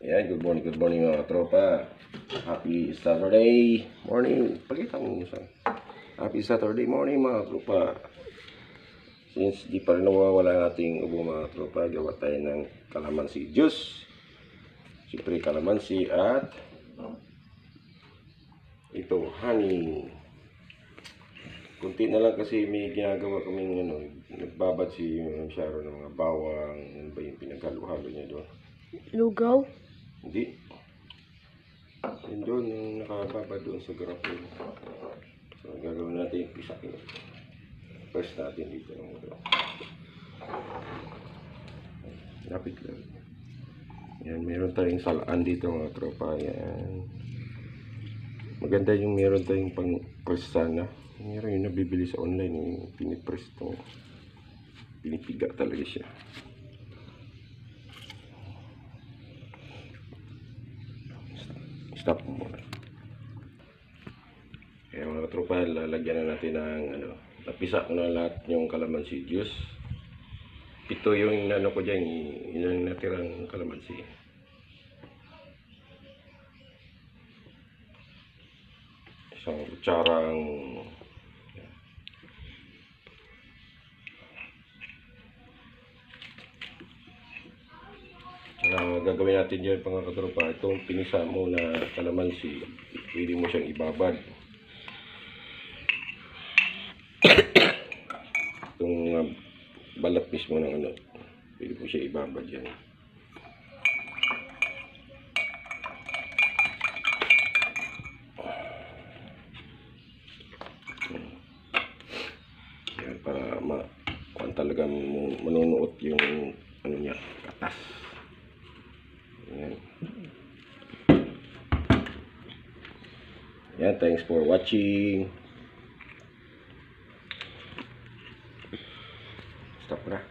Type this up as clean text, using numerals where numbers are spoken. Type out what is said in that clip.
Ayan, good morning mga tropa. Happy Saturday morning. Pakita mo isa. Happy Saturday morning mga tropa. Since di pa rin nawawala ang ating ubo mga tropa, gawa tayo ng kalamansi juice. Siyempre kalamansi at ito, honey. Kunti na lang kasi may ginagawa kaming nagbabad si Sharon ng mga bawang, ano ba yung pinaghalo-halo niya doon? Lugaw? Hindi. Yun doon, yung nakababa doon sa grapple. So, gagawin natin yung pisakin. First natin dito ng ito. Lapit lang. Yan, meron tayong salaan dito mga tropa. Yan. Maganda yung meron tayong pang-press sana. Meron yung nabibili sa online. Yung pinipress ito. Pinipiga talaga siya. Stop mo muna. Kaya mga tropa, lalagyan na natin ng napisa ko na lahat yung kalamansi juice. Ito yung ko dyan, yun ang natirang kalamansi. Isang kutsarang gagawin natin dyan mga katropa, itong pinisa mo na kalamansi, pwede mo siyang ibabad. Itong balat mismo ng pwede mo siya ibabad yan. Yan, para talaga manunuot yung niya, katas. Yan. Yan, thanks for watching. Stop na.